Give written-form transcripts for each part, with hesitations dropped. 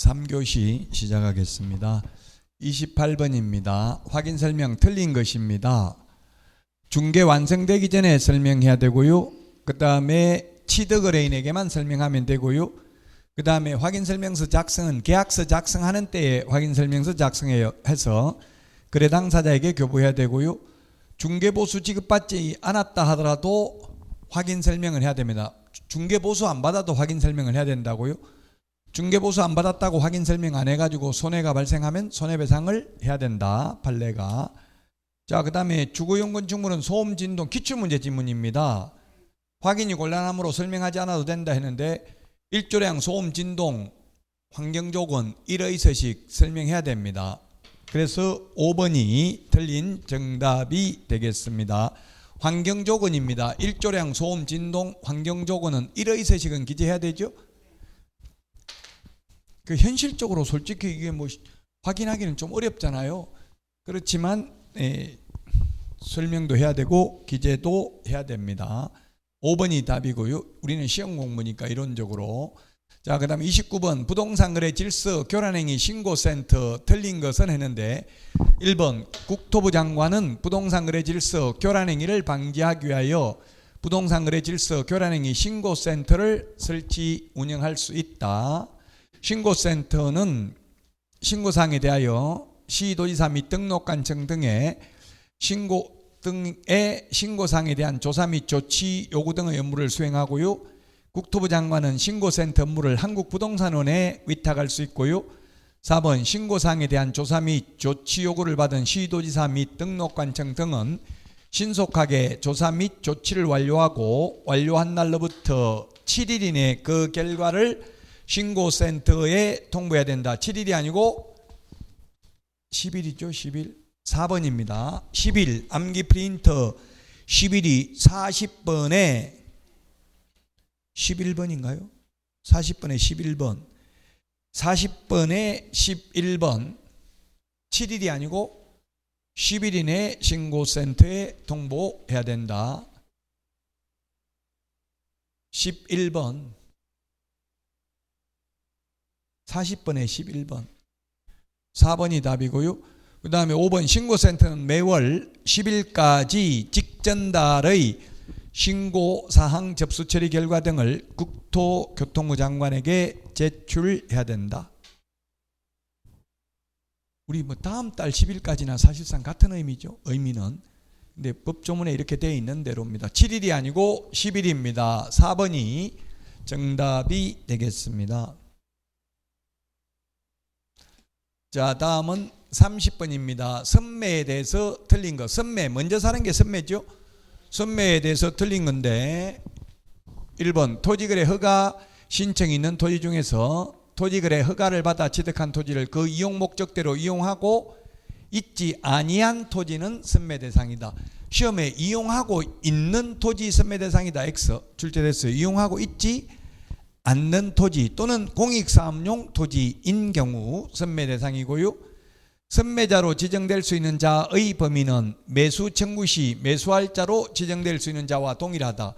3교시 시작하겠습니다. 28번입니다. 확인 설명 틀린 것입니다. 중개 완성되기 전에 설명해야 되고요. 그 다음에 취득 의뢰인에게만 설명하면 되고요. 그 다음에 확인 설명서 작성은 계약서 작성하는 때에 확인 설명서 작성해서 거래 당사자에게 교부해야 되고요. 중개보수 지급받지 않았다 하더라도 확인 설명을 해야 됩니다. 중개보수 안 받아도 확인 설명을 해야 된다고요. 중개보수 안 받았다고 확인 설명 안 해가지고 손해가 발생하면 손해배상을 해야 된다. 판례가. 자, 그 다음에 주거용건축물은 소음, 진동, 기출문제 지문입니다. 확인이 곤란하므로 설명하지 않아도 된다 했는데 1조량 소음, 진동, 환경조건, 일의서식 설명해야 됩니다. 그래서 5번이 틀린 정답이 되겠습니다. 환경조건입니다. 1조량 소음, 진동, 환경조건은 일의서식은 기재해야 되죠. 그 현실적으로 솔직히 이게 뭐 확인하기는 좀 어렵잖아요. 그렇지만 설명도 해야 되고 기재도 해야 됩니다. 5번이 답이고요. 우리는 시험 공부니까 이론적으로. 자, 그 다음에 29번 부동산 거래 질서 교란행위 신고센터 틀린 것은 했는데 1번 국토부 장관은 부동산 거래 질서 교란행위를 방지하기 위하여 부동산 거래 질서 교란행위 신고센터를 설치 운영할 수 있다. 신고센터는 신고사항에 대하여 시도지사 및 등록관청 등의 신고사항에 대한 조사 및 조치 요구 등의 업무를 수행하고요. 국토부 장관은 신고센터 업무를 한국부동산원에 위탁할 수 있고요. 4번 신고사항에 대한 조사 및 조치 요구를 받은 시도지사 및 등록관청 등은 신속하게 조사 및 조치를 완료하고 완료한 날로부터 7일 이내 그 결과를 신고센터에 통보해야 된다. 7일이 아니고 10일이죠. 10일. 4번입니다. 10일 암기 프린터 10일이 40번에 11번인가요? 40번에 11번 40번에 11번 7일이 아니고 10일 이내 신고센터에 통보해야 된다. 11번 40번에 11번 4번이 답이고요. 그 다음에 5번 신고센터는 매월 10일까지 직전달의 신고사항 접수 처리 결과 등을 국토교통부 장관에게 제출해야 된다. 우리 뭐 다음 달 10일까지나 사실상 같은 의미죠. 의미는. 근데 법조문에 이렇게 되어 있는 대로입니다. 7일이 아니고 10일입니다. 4번이 정답이 되겠습니다. 자, 다음은 30번입니다. 선매에 대해서 틀린 거. 선매, 먼저 사는 게 선매죠. 선매에 대해서 틀린 건데 1번 토지거래 허가 신청이 있는 토지 중에서 토지거래 허가를 받아 취득한 토지를 그 이용 목적대로 이용하고 있지 아니한 토지는 선매 대상이다. 시험에 이용하고 있는 토지 선매 대상이다. X 출제됐어요. 이용하고 있지 않는 토지 또는 공익사업용 토지인 경우 선매 대상이고요. 선매자로 지정될 수 있는 자의 범위는 매수 청구 시 매수할 자로 지정될 수 있는 자와 동일하다.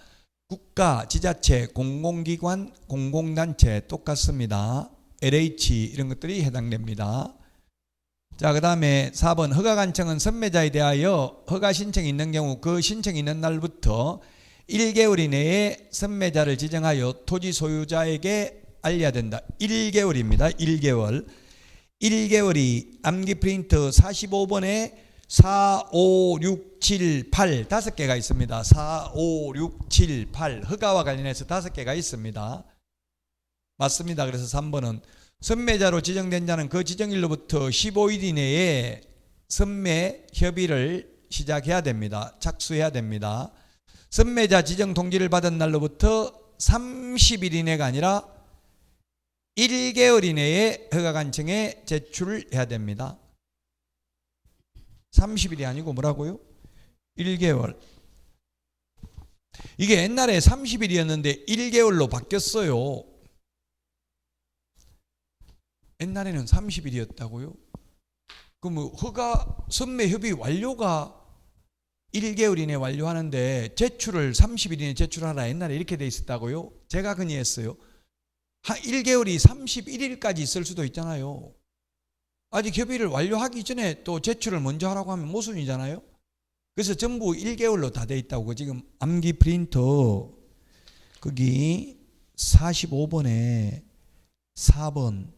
국가, 지자체, 공공기관, 공공단체 똑같습니다. LH 이런 것들이 해당됩니다. 자, 그 다음에 4번 허가관청은 선매자에 대하여 허가 신청이 있는 경우 그 신청이 있는 날부터 1개월 이내에 선매자를 지정하여 토지 소유자에게 알려야 된다. 1개월입니다. 1개월. 1개월이 암기 프린터 45번에 4, 5, 6, 7, 8 5개가 있습니다. 4, 5, 6, 7, 8 허가와 관련해서 5개가 있습니다. 맞습니다. 그래서 3번은 선매자로 지정된 자는 그 지정일로부터 15일 이내에 선매 협의를 시작해야 됩니다. 착수해야 됩니다. 선매자 지정 통지를 받은 날로부터 30일 이내가 아니라 1개월 이내에 허가관청에 제출해야 됩니다. 30일이 아니고 뭐라고요? 1개월. 이게 옛날에 30일이었는데 1개월로 바뀌었어요. 옛날에는 30일이었다고요? 그럼 허가 선매 협의 완료가 1개월 이내 완료하는데 제출을 30일 이내 제출하라 옛날에 이렇게 돼 있었다고요? 제가 건의했어요. 한 1개월이 31일까지 있을 수도 있잖아요. 아직 협의를 완료하기 전에 또 제출을 먼저 하라고 하면 모순이잖아요. 그래서 전부 1개월로 다 돼 있다고. 지금 암기 프린터 거기 45번에 4번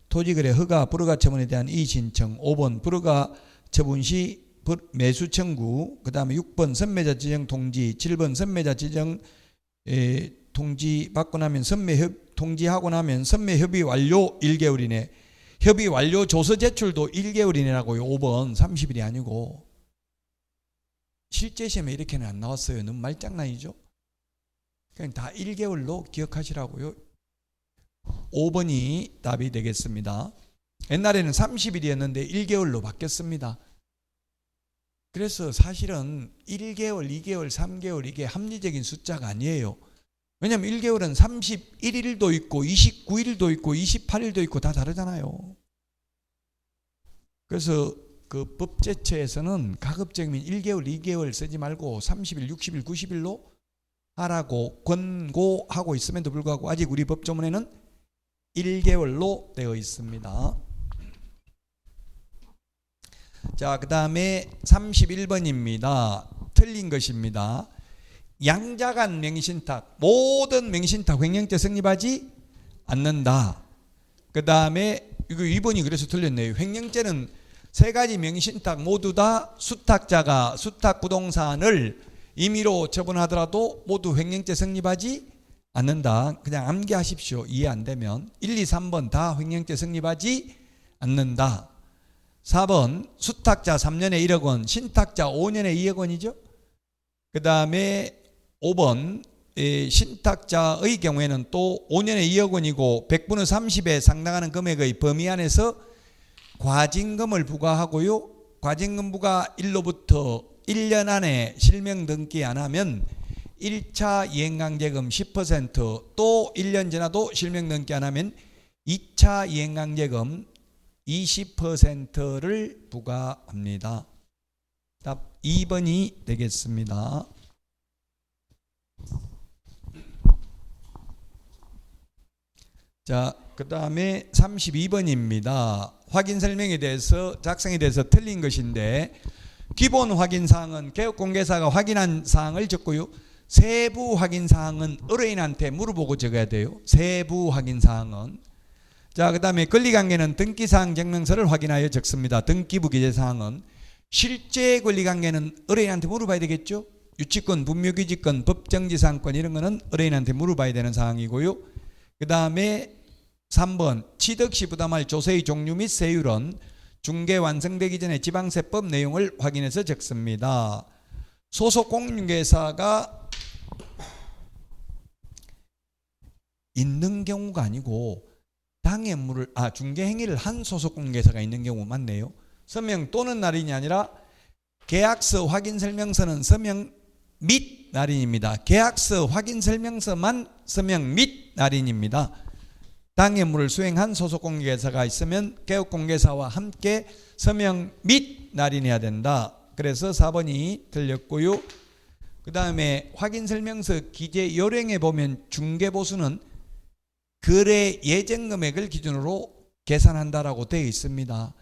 토지거래 허가 불허가 처분에 대한 이의신청, 5번 불허가 처분 시 매수 청구, 그 다음에 6번 선매자 지정 통지, 7번 선매자 지정 통지 받고 나면 통지하고 나면 선매 협의 완료 1개월 이내, 협의 완료 조서 제출도 1개월 이내라고요. 5번 30일이 아니고. 실제 시험에 이렇게는 안 나왔어요. 너무 말장난이죠. 그냥 다 1개월로 기억하시라고요. 5번이 답이 되겠습니다. 옛날에는 30일이었는데 1개월로 바뀌었습니다. 그래서 사실은 1개월, 2개월, 3개월 이게 합리적인 숫자가 아니에요. 왜냐하면 1개월은 31일도 있고 29일도 있고 28일도 있고 다 다르잖아요. 그래서 그 법제처에서는 가급적이면 1개월, 2개월 쓰지 말고 30일, 60일, 90일로 하라고 권고하고 있음에도 불구하고 아직 우리 법조문에는 1개월로 되어 있습니다. 자, 그 다음에 31번입니다. 틀린 것입니다. 양자간 맹신탁, 모든 맹신탁 횡령죄 성립하지 않는다. 그 다음에 이거 2번이 그래서 틀렸네요. 횡령죄는 세 가지 명신탁 모두 다 수탁자가 수탁 부동산을 임의로 처분하더라도 모두 횡령죄 성립하지 않는다. 그냥 암기하십시오. 이해 안 되면. 1, 2, 3번 다 횡령죄 성립하지 않는다. 4번 수탁자 3년에 1억 원, 신탁자 5년에 2억 원이죠. 그 다음에 5번 신탁자의 경우에는 또 5년에 2억 원이고 100분의 30에 상당하는 금액의 범위 안에서 과징금을 부과하고요. 과징금 부과 일로부터 1년 안에 실명 등기 안 하면 1차 이행강제금 10%, 또 1년 지나도 실명 등기 안 하면 2차 이행강제금 20%를 부과합니다. 답 2번이 되겠습니다. 자, 그 다음에 32번입니다. 확인 설명에 대해서 작성에 대해서 틀린 것인데, 기본 확인 사항은 개업공개사가 확인한 사항을 적고요. 세부 확인 사항은 의뢰인한테 물어보고 적어야 돼요. 세부 확인 사항은. 자, 그 다음에 권리관계는 등기사항 증명서를 확인하여 적습니다. 등기부 기재사항은. 실제 권리관계는 의뢰인한테 물어봐야 되겠죠. 유치권, 분묘규직권, 법정지상권 이런 거는 의뢰인한테 물어봐야 되는 사항이고요. 그 다음에 3번 취득시 부담할 조세의 종류 및 세율은 중개 완성되기 전에 지방세법 내용을 확인해서 적습니다. 소속 공인중개사가 있는 경우가 아니고 당해물을 중개행위를 한 소속 공인중개사가 있는 경우 맞네요. 서명 또는 날인이 아니라 계약서 확인설명서는 서명 및 날인입니다. 계약서 확인설명서만 서명 및 날인입니다. 당해물을 수행한 소속공개사가 있으면 개업공개사와 함께 서명 및 날인해야 된다. 그래서 4번이 틀렸고요. 그 다음에 확인설명서 기재 요령에 보면 중개보수는 거래 예정금액을 기준으로 계산한다라고 되어 있습니다.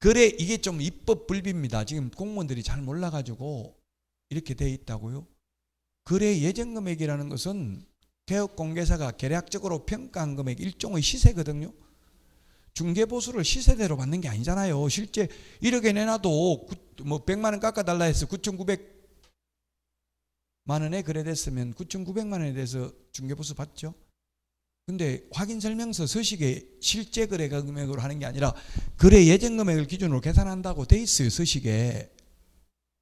거래 이게 좀 입법 불비입니다. 지금 공무원들이 잘 몰라가지고 이렇게 되어 있다고요. 거래 예정금액이라는 것은 개업공개사가 계략적으로 평가한 금액 일종의 시세거든요. 중개보수를 시세대로 받는 게 아니잖아요. 실제 1억에 내놔도 100만 원 깎아달라 해서 9,900만 원에 거래됐으면 9,900만 원에 대해서 중개보수 받죠. 근데 확인설명서 서식에 실제 거래 금액으로 하는 게 아니라 거래 예정 금액을 기준으로 계산한다고 돼 있어요. 서식에.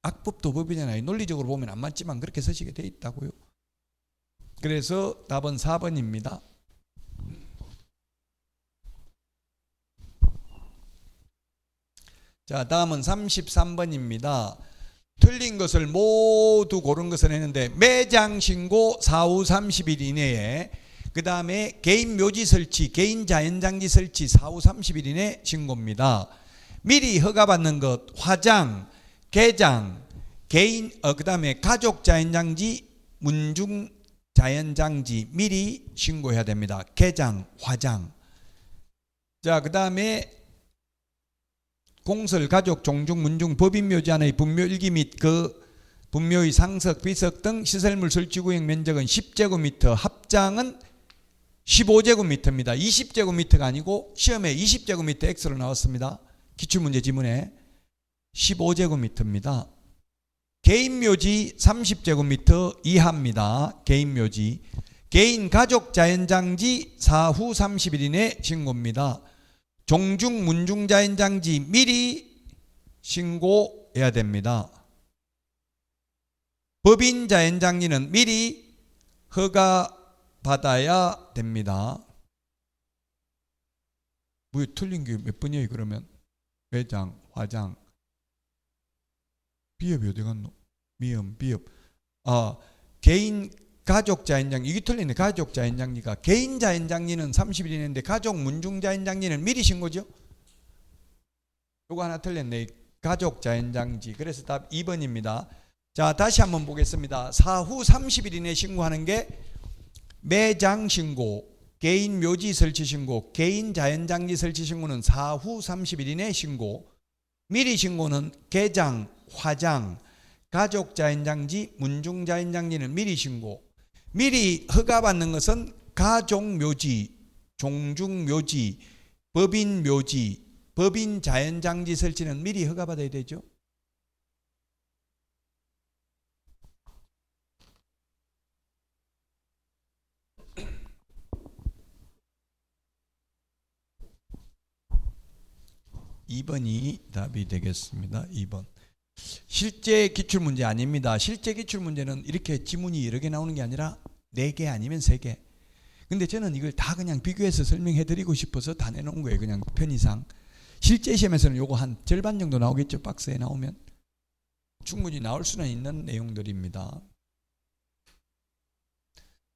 악법도 법이잖아요. 논리적으로 보면 안 맞지만 그렇게 서식에 돼 있다고요. 그래서 답은 4번입니다. 자, 다음은 33번입니다. 틀린 것을 모두 고른 것을 했는데 매장 신고 사후 30일 이내에, 그 다음에 개인 묘지 설치, 개인 자연장지 설치 사후 30일 이내 신고입니다. 미리 허가받는 것, 화장, 개장, 개인, 그 다음에 가족 자연장지, 문중 자연장지 미리 신고해야 됩니다. 개장, 화장. 자, 그 다음에 공설, 가족, 종중, 문중, 법인묘지 안의 분묘 일기 및 그 분묘의 상석, 비석 등 시설물 설치구역 면적은 10제곱미터, 합장은 15제곱미터입니다. 20제곱미터가 아니고 시험에 20제곱미터 X로 나왔습니다. 기출문제 지문에 15제곱미터입니다. 개인묘지 30제곱미터 이하입니다. 개인묘지. 개인 가족 자연장지 사후 30일 이내 신고입니다. 종중 문중 자연장지 미리 신고해야 됩니다. 법인 자연장지는 미리 허가 받아야 됩니다. 뭐 틀린 게 몇 번이에요 그러면? 외장, 화장, 비읍이 어디 갔노? 미음, 비읍. 개인 가족 자연장지 이게 틀리네. 가족 자연장지가 개인 자연장지는 30일 이내인데 가족 문중 자연장지는 미리 신고죠. 요거 하나 틀렸네. 가족 자연장지. 그래서 답 2번입니다. 자, 다시 한번 보겠습니다. 사후 30일 이내 신고하는 게 매장 신고, 개인 묘지 설치 신고, 개인 자연장지 설치 신고는 사후 30일 이내 신고, 미리 신고는 개장, 화장, 가족 자연장지, 문중 자연장지는 미리 신고. 미리 허가받는 것은 가족 묘지, 종중 묘지, 법인 묘지, 법인 자연장지 설치는 미리 허가받아야 되죠. (2번이) 답이 되겠습니다. 2번. 실제 기출문제 아닙니다. 실제 기출문제는 이렇게 지문이 여러 개 나오는 게 아니라 4개 아니면 3개. 근데 저는 이걸 다 그냥 비교해서 설명해 드리고 싶어서 다 내놓은 거예요. 그냥 편의상. 실제 시험에서는 요거 한 절반 정도 나오겠죠. 박스에 나오면. 충분히 나올 수는 있는 내용들입니다.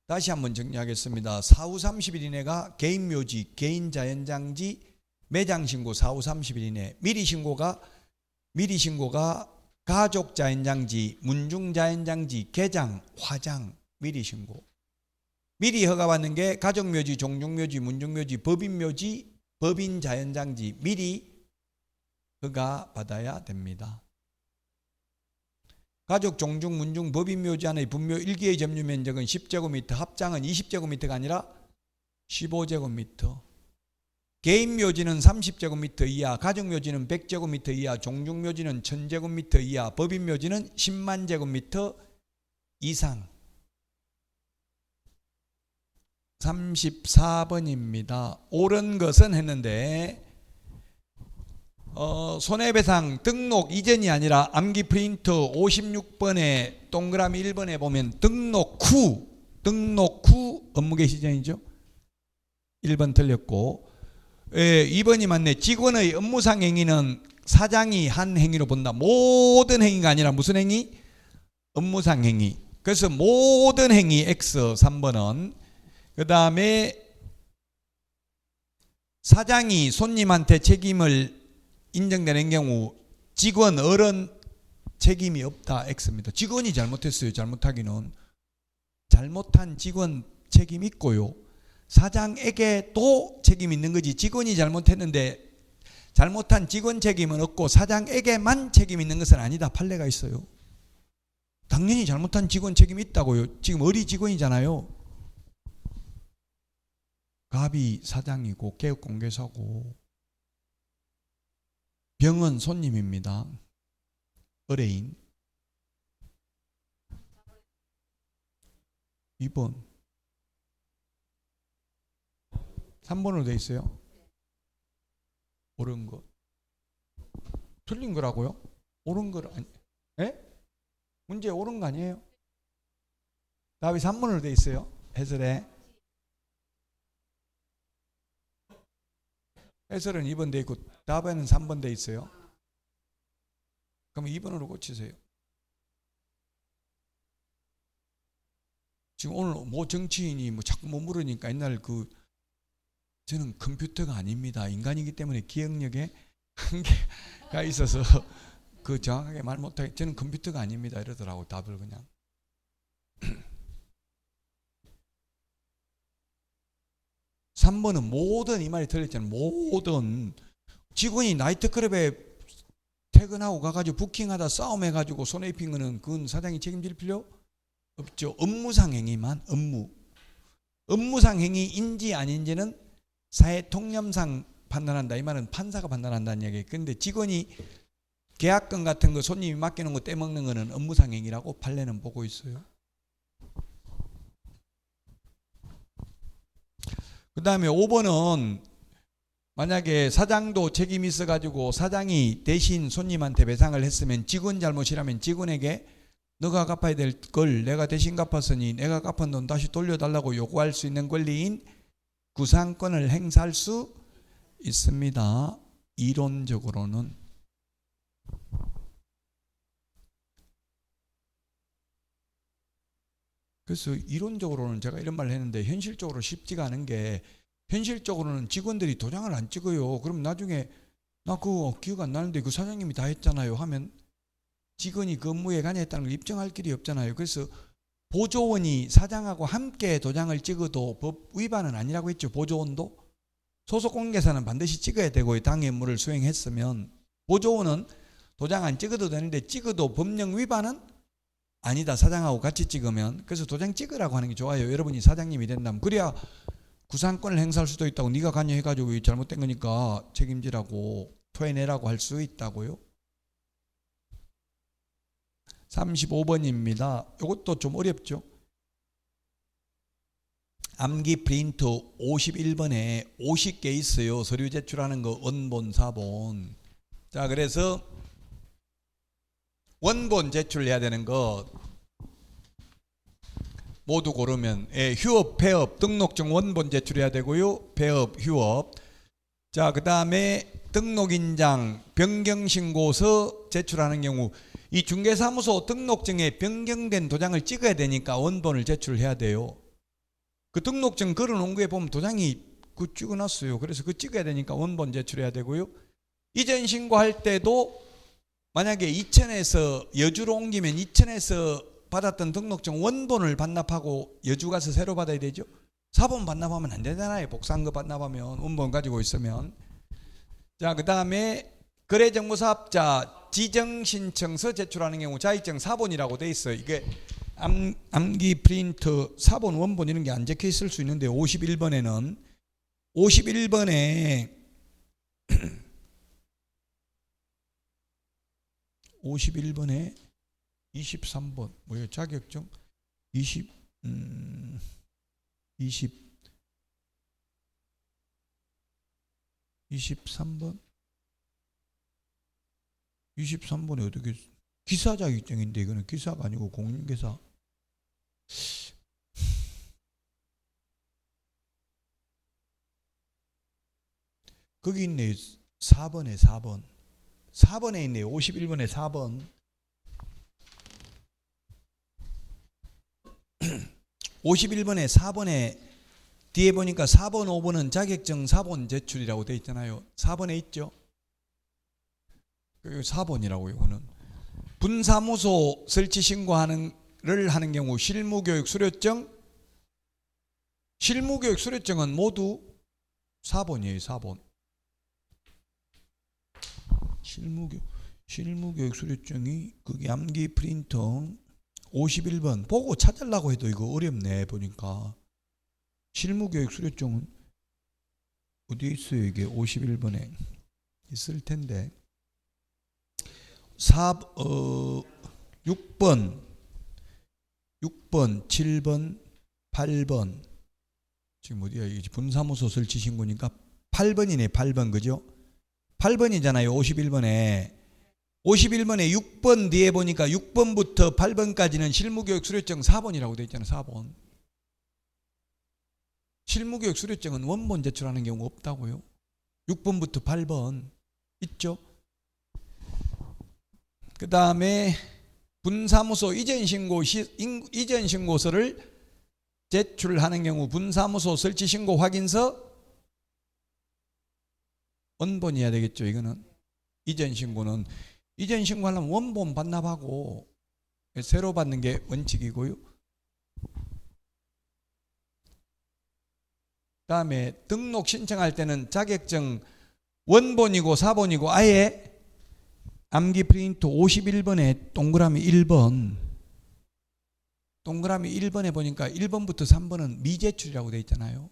다시 한번 정리하겠습니다. 사후 30일 이내가 개인 묘지, 개인 자연장지, 매장 신고 사후 30일 이내. 미리 신고가 가족 자연장지, 문중 자연장지, 개장, 화장 미리 신고. 미리 허가받는 게 가족묘지, 종중묘지, 문중묘지, 법인묘지, 법인 자연장지 미리 허가받아야 됩니다. 가족, 종중, 문중, 법인묘지 안의 분묘 1기의 점유 면적은 10제곱미터, 합장은 20제곱미터가 아니라 15제곱미터. 개인묘지는 30제곱미터 이하, 가족묘지는 100제곱미터 이하, 종중묘지는 1000제곱미터 이하, 법인묘지는 10만 제곱미터 이상. 34번입니다. 옳은 것은 했는데 손해배상 등록 이전이 아니라 암기 프린터 56번에 동그라미 1번에 보면 등록 후 업무개 시전이죠. 1번 틀렸고 2번이 맞네. 직원의 업무상 행위는 사장이 한 행위로 본다. 모든 행위가 아니라 무슨 행위? 업무상 행위. 그래서 모든 행위 X 3번은. 그 다음에 사장이 손님한테 책임을 인정되는 경우 직원 어른 책임이 없다 X입니다. 직원이 잘못했어요. 잘못하기는. 잘못한 직원 책임 있고요. 사장에게 또 책임 있는 거지. 직원이 잘못했는데 잘못한 직원 책임은 없고 사장에게만 책임 있는 것은 아니다. 판례가 있어요. 당연히 잘못한 직원 책임이 있다고요. 지금 어리 직원이잖아요. 갑이 사장이고 개업공개사고 병은 손님입니다. 의뢰인. 2번 3번으로 돼 있어요. 옳은 것. 틀린 거라고요? 옳은 거 아니? 예? 문제 옳은 거 아니에요? 답이 3번으로 돼 있어요. 해설에. 해설은 2번 돼 있고 답에는 3번 돼 있어요. 그럼 2번으로 고치세요. 지금 오늘 뭐 정치인이 뭐 자꾸 뭐 물으니까 옛날 저는 컴퓨터가 아닙니다. 인간이기 때문에 기억력에 한계가 있어서 정확하게 말 못하게 저는 컴퓨터가 아닙니다. 이러더라고 답을 그냥. 3번은 모든, 이 말이 틀렸잖아요. 모든 직원이 나이트클럽에 퇴근하고 가가지고 부킹하다 싸움해가지고 손해입힌 거는 그건 사장이 책임질 필요 없죠. 업무상 행위만, 업무상 행위인지 아닌지는 사회통념상 판단한다. 이 말은 판사가 판단한다는 이야기예요. 그런데 직원이 계약금 같은 거 손님이 맡기는 거 떼먹는 거는 업무상 행위라고 판례는 보고 있어요. 그 다음에 5번은 만약에 사장도 책임이 있어가지고 사장이 대신 손님한테 배상을 했으면 직원 잘못이라면 직원에게 너가 갚아야 될 걸 내가 대신 갚았으니 내가 갚은 돈 다시 돌려달라고 요구할 수 있는 권리인 구상권을 행사할 수 있습니다. 이론적으로는. 그래서 이론적으로는 제가 이런 말을 했는데 현실적으로 쉽지가 않은 게, 현실적으로는 직원들이 도장을 안 찍어요. 그럼 나중에 나 그거 기억 안 나는데 그 사장님이 다 했잖아요 하면 직원이 그 업무에 관여했다는 걸 입증할 길이 없잖아요. 그래서 보조원이 사장하고 함께 도장을 찍어도 법 위반은 아니라고 했죠. 보조원도 소속공개사는 반드시 찍어야 되고요. 당의 업무를 수행했으면. 보조원은 도장 안 찍어도 되는데 찍어도 법령 위반은 아니다. 사장하고 같이 찍으면. 그래서 도장 찍으라고 하는 게 좋아요. 여러분이 사장님이 된다면. 그래야 구상권을 행사할 수도 있다고. 네가 관여해가지고 잘못된 거니까 책임지라고 토해내라고 할 수 있다고요. 35번입니다. 이것도 좀 어렵죠. 암기 프린트 51번에 50개 있어요. 서류 제출하는 거 원본, 사본. 자, 그래서 원본 제출해야 되는 것 모두 고르면 휴업, 폐업, 등록증 원본 제출해야 되고요. 폐업, 휴업. 자, 그 다음에 등록인장, 변경신고서 제출하는 경우 이 중개사무소 등록증에 변경된 도장을 찍어야 되니까 원본을 제출해야 돼요. 그 등록증 걸어놓은 거에 보면 도장이 그 찍어놨어요. 그래서 그 찍어야 되니까 원본 제출해야 되고요. 이전 신고할 때도 만약에 이천에서 여주로 옮기면 이천에서 받았던 등록증 원본을 반납하고 여주 가서 새로 받아야 되죠. 사본 반납하면 안 되잖아요. 복사한 거 반납하면 원본 가지고 있으면. 자, 그 다음에 거래정보사업자 지정신청서 제출하는 경우 자격증 사본이라고 돼 있어요. 이게 암기 프린트 사본 원본 이런 게 안 적혀 있을 수 있는데 51번에 51번에 23번 뭐예요? 자격증 23번에 어떻게 기사 자격증인데 이거는 기사가 아니고 공인기사. 거기 있네. 4번에 4번에 있네요. 51번에 4번. 51번에 4번에 뒤에 보니까 4번 5번은 자격증 사본 제출이라고 되어 있잖아요. 4번에 있죠. 4번이라고. 이거는 분사무소 설치 신고를 하는 경우 실무교육 수료증은 모두 4번이에요. 4번. 실무교육 수료증이 그게 암기 프린터 51번 보고 찾으려고 해도 이거 어렵네. 보니까 실무교육 수료증은 어디에 있어요? 이게 51번에 있을 텐데 6번, 7번, 8번 지금 어디야? 이게 분사무소 설치 신고니까 8번이네. 8번 그죠? 8번이잖아요. 51번에 6번 뒤에 보니까 6번부터 8번까지는 실무교육 수료증 4번이라고 되어 있잖아요. 4번. 실무교육 수료증은 원본 제출하는 경우 없다고요. 6번부터 8번 있죠. 그 다음에 분사무소 이전신고서를 제출하는 경우 분사무소 설치신고 확인서 원본이어야 되겠죠. 이거는 이전신고는 이전신고하려면 원본 반납하고 새로 받는 게 원칙이고요. 그다음에 등록 신청할 때는 자격증 원본이고 사본이고 아예 암기 프린트 51번에 동그라미 1번, 동그라미 1번에 보니까 1번부터 3번은 미제출이라고 되어 있잖아요.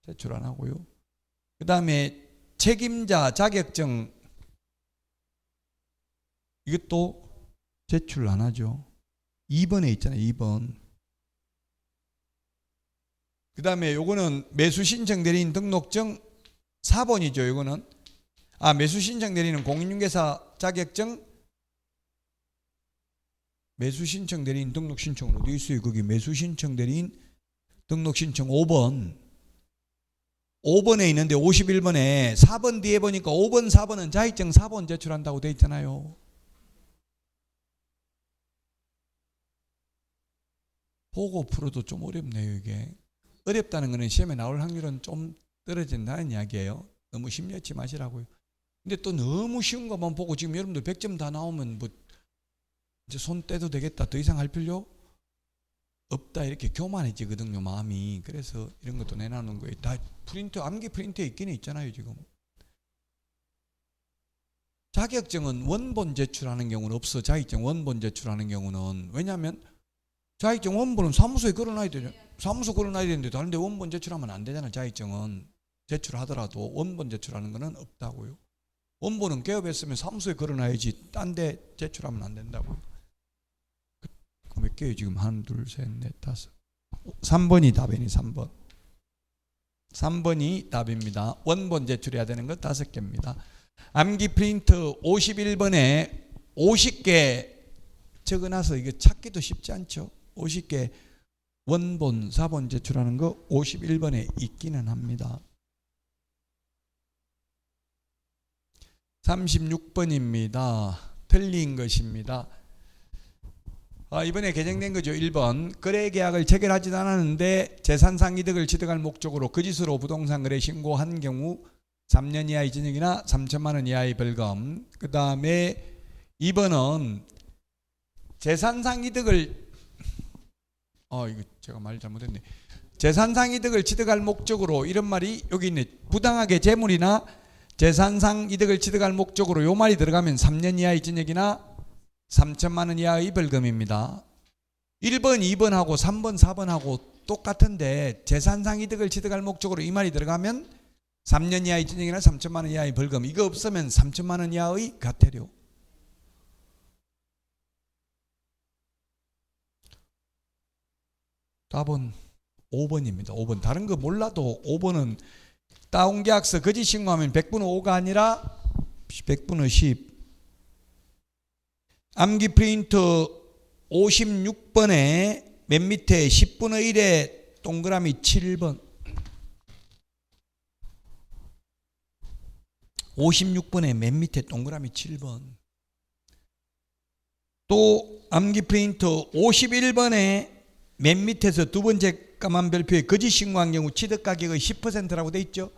제출 안 하고요. 그 다음에 책임자 자격증 이것도 제출 안 하죠. 2번에 있잖아요. 2번. 그 다음에 요거는 매수신청 대리인 등록증 4번이죠. 요거는 매수신청 대리인은 공인중개사 자격증 매수신청 대리인 등록신청은 어디 있어요? 거기 매수신청 대리인 등록신청 5번에 있는데 51번에 4번 뒤에 보니까 5번 4번은 자격증 4번 제출한다고 돼 있잖아요. 보고 풀어도 좀 어렵네요. 이게 어렵다는 거는 시험에 나올 확률은 좀 떨어진다는 이야기예요. 너무 심려치 마시라고요. 근데 또 너무 쉬운 것만 보고 지금 여러분들 100점 다 나오면 뭐 이제 손 떼도 되겠다, 더 이상 할 필요 없다, 이렇게 교만해지거든요, 마음이. 그래서 이런 것도 내놔놓은 거예요. 다 프린트, 암기 프린트에 있기는 있잖아요. 지금 자격증은 원본 제출하는 경우는 없어. 자격증 원본 제출하는 경우는. 왜냐하면 자격증 원본은 사무소에 걸어놔야 되죠. 사무소 걸어놔야 되는데 다른데 원본 제출하면 안 되잖아요. 자격증은 제출하더라도 원본 제출하는 거는 없다고요. 원본은 개업했으면 사무소에 걸어놔야지 딴 데 제출하면 안 된다고요. 몇 개예요 지금? 1, 2, 3, 4, 5 3번이 답이니. 3번이 답입니다. 원본 제출해야 되는 거 5개입니다. 암기 프린트 51번에 50개 적어놔서 이게 찾기도 쉽지 않죠. 50개 원본 4번 제출하는 거 51번에 있기는 합니다. 36번입니다. 틀린 것입니다. 이번에 개정된 거죠. 1번. 거래계약을 체결하지도 않았는데 재산상 이득을 취득할 목적으로 거짓으로 부동산 거래 신고한 경우 3년 이하의 징역이나 3천만 원 이하의 벌금. 그 다음에 2번은 재산상 이득을 이거 제가 말 잘못했네. 재산상 이득을 취득할 목적으로, 이런 말이 여기 있네. 부당하게 재물이나 재산상 이득을 취득할 목적으로, 요 말이 들어가면 3년 이하의 징역이나 3천만 원 이하의 벌금입니다. 1번, 2번하고 3번, 4번하고 똑같은데 재산상 이득을 취득할 목적으로 이 말이 들어가면 3년 이하의 징역이나 3천만 원 이하의 벌금. 이거 없으면 3천만 원 이하의 과태료. 답은 5번입니다. 5번. 다른 거 몰라도 5번은 다운계약서 거짓 신고하면 100분의 5가 아니라 100분의 10. 암기 프린트 56번에 맨 밑에 10분의 1에 동그라미 7번. 56번에 맨 밑에 동그라미 7번. 또 암기 프린트 51번에 맨 밑에서 두 번째 까만 별표에 거짓 신고한 경우 취득가격의 10%라고 돼 있죠.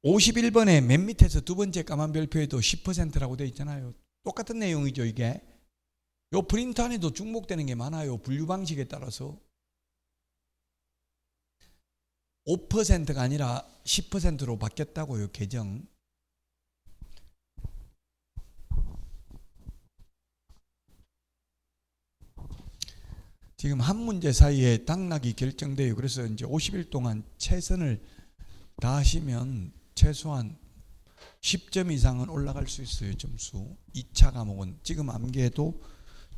51번에 맨 밑에서 두 번째 까만 별표에도 10%라고 돼 있잖아요. 똑같은 내용이죠. 이게 요 프린트 안에도 중복되는 게 많아요. 분류 방식에 따라서 5%가 아니라 10%로 바뀌었다고요. 개정. 지금 한 문제 사이에 당락이 결정돼요. 그래서 이제 50일 동안 최선을 다하시면 최소한 10점 이상은 올라갈 수 있어요. 점수. 2차 과목은 지금 암기해도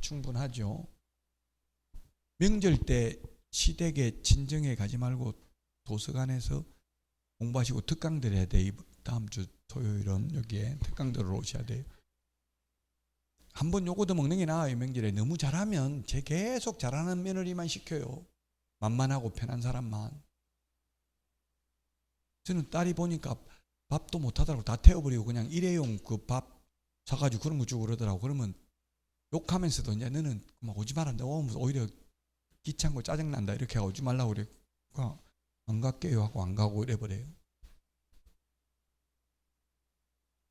충분하죠. 명절 때 시댁에 친정에 가지 말고 도서관에서 공부하시고 특강들 해야 돼요. 다음 주 토요일은 여기에 특강들을 오셔야 돼요. 한번 요거도 먹는 게 나아요. 명절에 너무 잘하면 제 계속 잘하는 며느리만 시켜요. 만만하고 편한 사람만. 저는 딸이 보니까 밥도 못하더라고. 다 태워버리고 그냥 일회용 그 밥 사가지고 그런 거 주고 그러더라고. 그러면 욕하면서도 이제 너는 막 오지 말란다. 오히려 귀찮고 짜증난다. 이렇게 하고 오지 말라고 그래. 안 갈게요 하고 안 가고 이래버려요.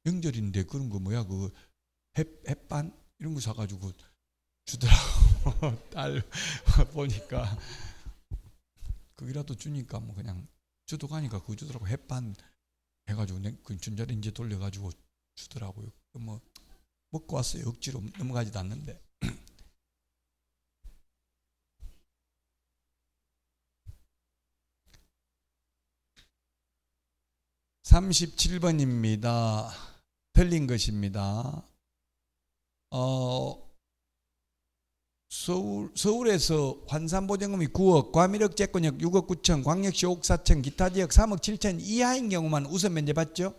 명절인데 그런 거 뭐야 그 햇반 이런 거 사가지고 주더라고. 딸 보니까 그기라도 주니까 뭐 그냥 주도 가니까 그 주더라고. 햇반 해가지고 그 전자레인지 돌려가지고 주더라고요. 뭐 먹고 왔어요. 억지로 넘어가지도 않는데. 37번입니다. 틀린 것입니다. 서울에서 환산보증금이 9억, 과밀역 채권역 6억 9천, 광역시 5억 4천, 기타 지역 3억 7천 이하인 경우만 우선 면제 받죠.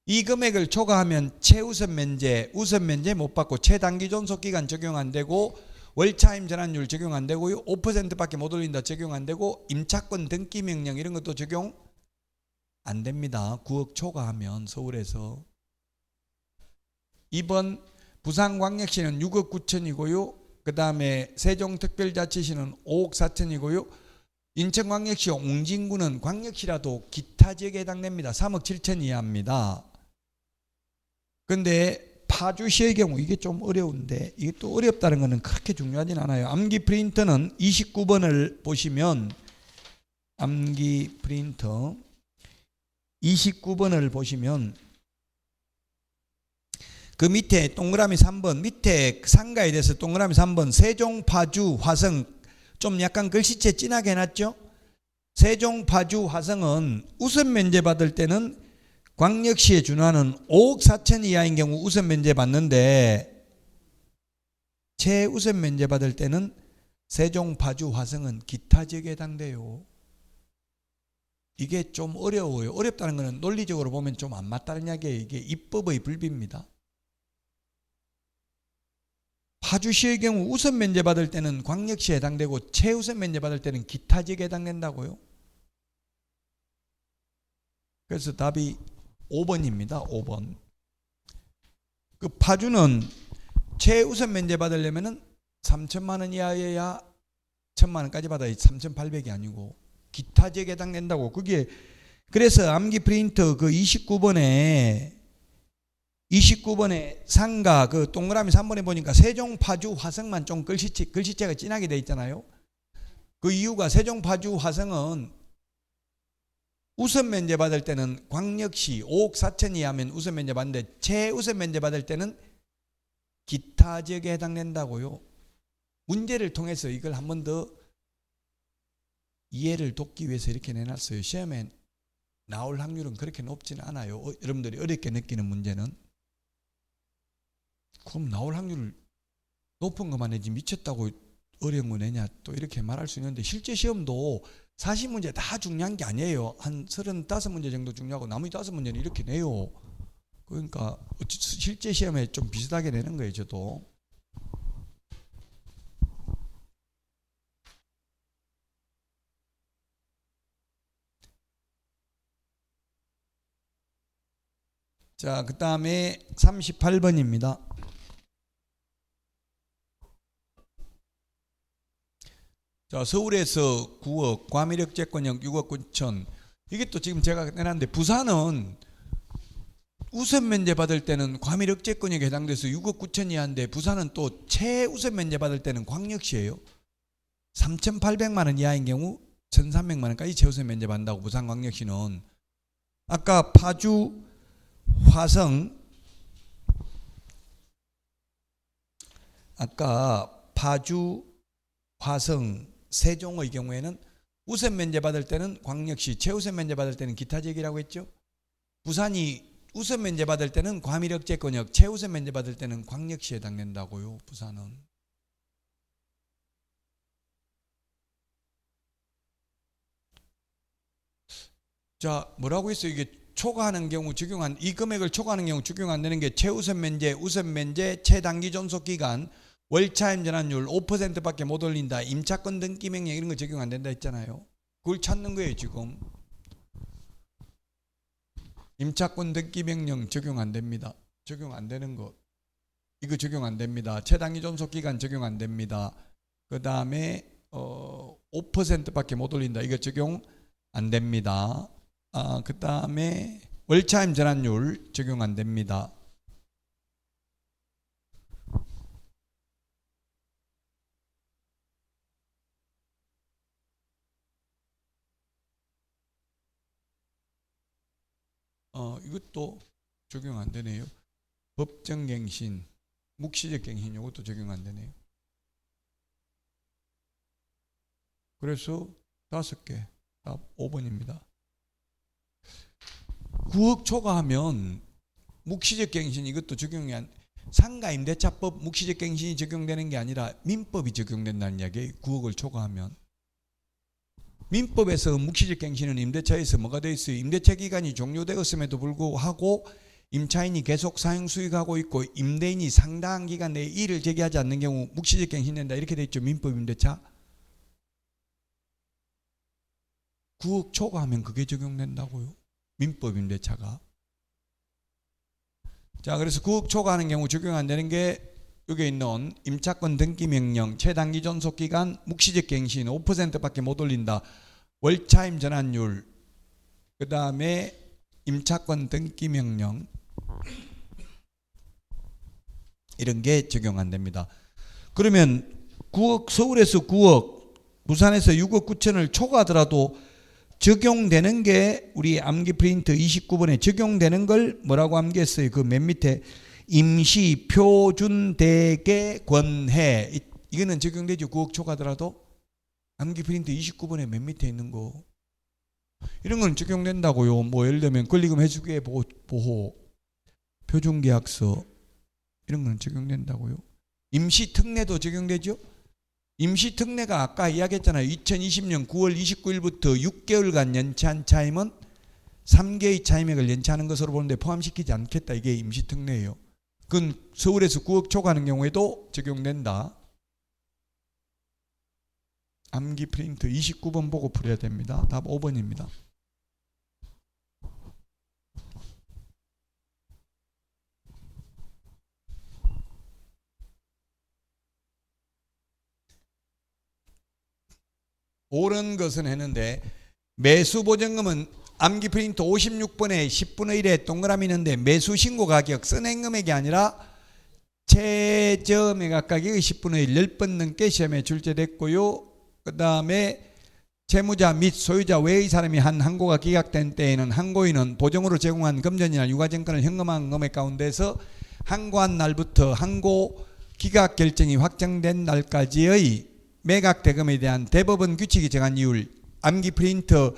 이 금액을 초과하면 최우선 면제, 우선 면제 못 받고 최단기 존속기간 적용 안 되고 월차임 전환율 적용 안 되고요. 5%밖에 못 올린다 적용 안 되고 임차권 등기 명령 이런 것도 적용 안 됩니다. 9억 초과하면 서울에서. 2번 부산광역시는 6억 9천이고요. 그 다음에 세종특별자치시는 5억 4천이고요. 인천광역시 옹진구는 광역시라도 기타 지역에 해당됩니다. 3억 7천 이하입니다. 근데 파주시의 경우 이게 좀 어려운데 이게 또 어렵다는 것은 그렇게 중요하진 않아요. 암기 프린터는 29번을 보시면 암기 프린터 29번을 보시면 그 밑에 동그라미 3번 밑에 상가에 대해서 동그라미 3번 세종, 파주, 화성 좀 약간 글씨체 진하게 해놨죠. 세종, 파주, 화성은 우선 면제 받을 때는 광역시에 준하는 5억 4천 이하인 경우 우선 면제 받는데 최우선 면제 받을 때는 세종, 파주, 화성은 기타 지역에 해당돼요. 이게 좀 어려워요. 어렵다는 것은 논리적으로 보면 좀 안 맞다는 이야기예요. 이게 입법의 불비입니다. 파주시의 경우 우선 면제 받을 때는 광역시에 해당되고 최우선 면제 받을 때는 기타 지역에 해당된다고요. 그래서 답이 5번입니다. 5번. 그 파주는 최우선 면제 받으려면은 3천만 원 이하여야 1천만 원까지 받아야 3,800이 아니고 기타 지역에 해당된다고. 그게 그래서 암기 프린터 그 29번에 상가 그 동그라미 3번에 보니까 세종, 파주, 화성만 좀 글씨체가 진하게 돼 있잖아요. 그 이유가 세종, 파주, 화성은 우선 면제 받을 때는 광역시 5억 4천 이하면 우선 면제 받는데 최우선 면제 받을 때는 기타 지역에 해당된다고요. 문제를 통해서 이걸 한 번 더 이해를 돕기 위해서 이렇게 내놨어요. 시험에 나올 확률은 그렇게 높지는 않아요. 여러분들이 어렵게 느끼는 문제는. 그럼 나올 확률 높은 것만 내지 미쳤다고 어려운 거 내냐 또 이렇게 말할 수 있는데 실제 시험도 40문제 다 중요한 게 아니에요. 한 35문제 정도 중요하고 나머지 5문제는 이렇게 내요. 그러니까 실제 시험에 좀 비슷하게 내는 거예요. 저도. 자, 그 다음에 38번입니다. 자, 서울에서 9억, 과밀역 채권역 6억 9천. 이게 또 지금 제가 내놨는데 부산은 우선 면제 받을 때는 과밀역 채권역에 해당돼서 6억 9천 이하인데 부산은 또 최우선 면제 받을 때는 광역시예요. 3,800만 원 이하인 경우 1,300만 원까지 최우선 면제 받는다고 부산광역시는. 아까 파주, 화성 세종의 경우에는 우선 면제 받을 때는 광역시, 최우선 면제 받을 때는 기타 지역이라고 했죠. 부산이 우선 면제 받을 때는 과밀역 채권역, 최우선 면제 받을 때는 광역시에 해당된다고요. 부산은. 자, 뭐라고 했어요? 이게 초과하는 경우 적용한 이 금액을 초과하는 경우 적용 안 되는 게 최우선 면제, 우선 면제, 최단기 존속 기간, 월차임 전환율 5%밖에 못 올린다. 임차권 등기 명령 이런 거 적용 안 된다 했잖아요. 그걸 찾는 거예요, 지금. 임차권 등기 명령 적용 안 됩니다. 적용 안 되는 거. 이거 적용 안 됩니다. 최단기 존속 기간 적용 안 됩니다. 그다음에 5%밖에 못 올린다. 이거 적용 안 됩니다. 그 다음에 월차임 전환율 적용 안 됩니다. 이것도 적용 안 되네요. 법정갱신, 묵시적 갱신 이것도 적용 안 되네요. 그래서 5개 답 5번입니다. 9억 초과하면 묵시적 갱신 이것도 적용이 안, 상가임대차법 묵시적 갱신이 적용되는 게 아니라 민법이 적용된다는 이야기예요. 9억을 초과하면. 민법에서 묵시적 갱신은 임대차에서 뭐가 되어 있어요? 임대차 기간이 종료되었음에도 불구하고 임차인이 계속 사용 수익하고 있고 임대인이 상당한 기간 내에 이의를 제기하지 않는 경우 묵시적 갱신된다 이렇게 되어 있죠. 민법 임대차. 9억 초과하면 그게 적용된다고요. 민법 임대차가. 자, 그래서 9억 초과하는 경우 적용 안 되는 게 여기 있는 임차권 등기 명령, 최단기 존속 기간, 묵시적 갱신 5%밖에 못 올린다. 월차임 전환율, 그 다음에 임차권 등기 명령 이런 게 적용 안 됩니다. 그러면 9억, 서울에서 9억, 부산에서 6억 9천을 초과하더라도 적용되는 게 우리 암기 프린트 29번에 적용되는 걸 뭐라고 암기했어요? 그 맨 밑에 임시 표준 대개 권해 이거는 적용되죠. 9억 초과하더라도 암기 프린트 29번에 맨 밑에 있는 거 이런 건 적용된다고요. 뭐 예를 들면 권리금 해주기의 보호, 표준계약서 이런 건 적용된다고요. 임시 특례도 적용되죠. 임시 특례가 아까 이야기했잖아요. 2020년 9월 29일부터 6개월간 연차한 차임은 3개의 차임액을 연차하는 것으로 보는데 포함시키지 않겠다. 이게 임시 특례예요. 그건 서울에서 9억 초과하는 경우에도 적용된다. 암기 프린트 29번 보고 풀어야 됩니다. 답 5번입니다. 옳은 것은 했는데 매수보증금은 암기 프린트 56번에 10분의 1에 동그라미 있는데 매수신고 가격 선행 금액이 아니라 최저 매각 가격의 10분의 1 10번 넘게 시험에 출제됐고요. 그 다음에 채무자 및 소유자 외의 사람이 한 항고가 기각된 때에는 항고인은 보증으로 제공한 금전이나 유가증권을 현금화한 금액 가운데서 항고한 날부터 항고 기각 결정이 확정된 날까지의 매각 대금에 대한 대법원 규칙이 정한 이율 암기 프린트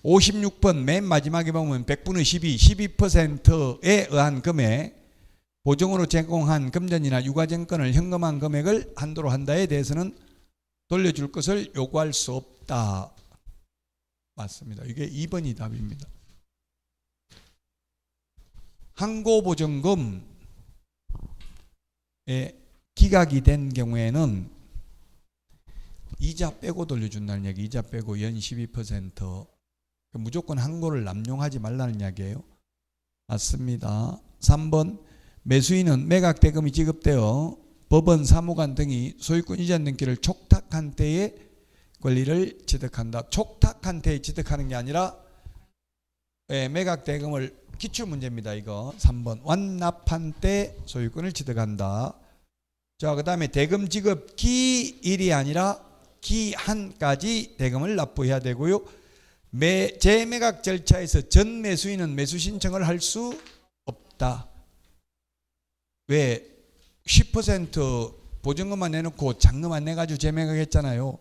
56번 맨 마지막에 보면 100분의 12, 12%에 의한 금액 보증으로 제공한 금전이나 유가증권을 현금화한 금액을 한도로 한다에 대해서는 돌려줄 것을 요구할 수 없다. 맞습니다. 이게 2번이 답입니다. 항고보증금에 기각이 된 경우에는 이자 빼고 돌려준다는 이야기. 이자 빼고 연 12%. 무조건 항고를 남용하지 말라는 이야기예요. 맞습니다. 3번 매수인은 매각 대금이 지급되어 법원, 사무관 등이 소유권 이전 등기를 촉탁한 때에 권리를 취득한다. 촉탁한 때에 취득하는 게 아니라 매각 대금을 기출문제입니다. 이거 3번 완납한 때 소유권을 취득한다. 자, 그 다음에 대금 지급 기일이 아니라 기한까지 대금을 납부해야 되고요. 재매각 절차에서 전 매수인은 매수 신청을 할 수 없다. 왜? 10% 보증금만 내놓고 잔금 안 내가지고 재매각했잖아요.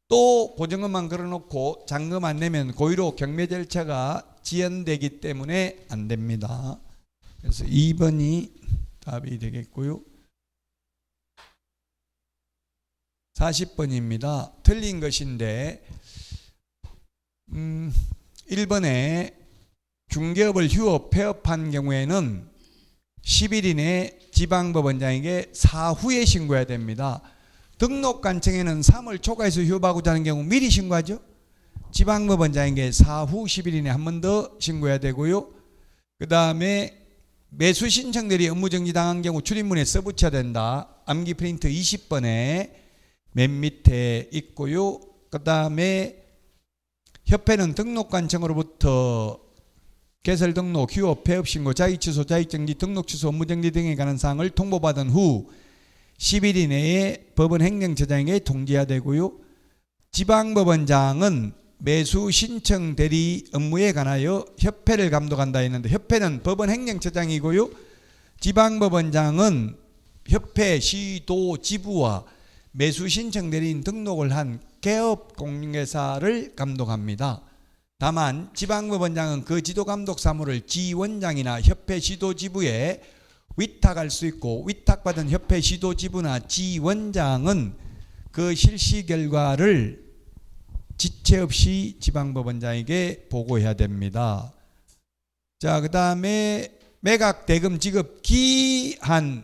또 보증금만 걸어놓고 잔금 안 내면 고의로 경매 절차가 지연되기 때문에 안 됩니다. 그래서 2번이 답이 되겠고요. 40번입니다. 틀린 것인데 1번에 중개업을 휴업, 폐업한 경우에는 10일 이내 지방법원장에게 사후에 신고해야 됩니다. 등록관청에는 3월 초과해서 휴업하고자 하는 경우 미리 신고하죠. 지방법원장에게 사후 10일 이내 한 번 더 신고해야 되고요. 그 다음에 매수 신청들이 업무정지 당한 경우 출입문에 써붙여야 된다. 암기 프린트 20번에 맨 밑에 있고요. 그 다음에 협회는 등록관청으로부터 개설 등록, 휴업, 폐업 신고, 자익 취소, 자익 정지, 등록 취소, 업무 정지 등에 관한 사항을 통보받은 후 10일 이내에 법원 행정처장에게 통지해야 되고요. 지방법원장은 매수 신청 대리 업무에 관하여 협회를 감독한다 했는데 협회는 법원 행정처장이고요. 지방법원장은 협회 시도 지부와 매수 신청 대리인 등록을 한 개업공개사를 감독합니다. 다만 지방법원장은 그 지도감독 사무를 지원장이나 협회 시도지부에 위탁할 수 있고 위탁받은 협회 시도지부나 지원장은 그 실시 결과를 지체 없이 지방법원장에게 보고해야 됩니다. 자, 그 다음에 매각 대금 지급 기한일에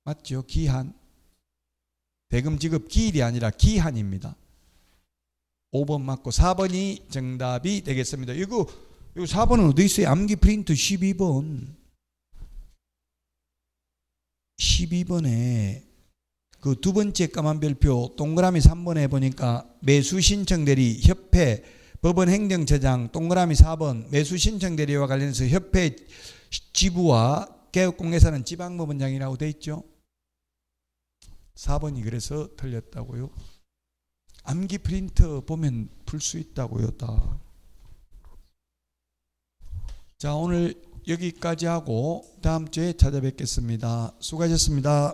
맞죠? 기한. 대금 지급 기일이 아니라 기한입니다. 5번 맞고 4번이 정답이 되겠습니다. 이거 4번은 어디 있어요? 암기 프린트 12번. 12번에 그 두 번째 까만 별표 동그라미 3번에 보니까 매수 신청 대리 협회 법원 행정처장 동그라미 4번 매수 신청 대리와 관련해서 협회 지부와 개업공개사는 지방법원장이라고 돼 있죠. 4번이 그래서 틀렸다고요. 암기 프린트 보면 풀 수 있다고요. 다. 자, 오늘 여기까지 하고 다음 주에 찾아뵙겠습니다. 수고하셨습니다.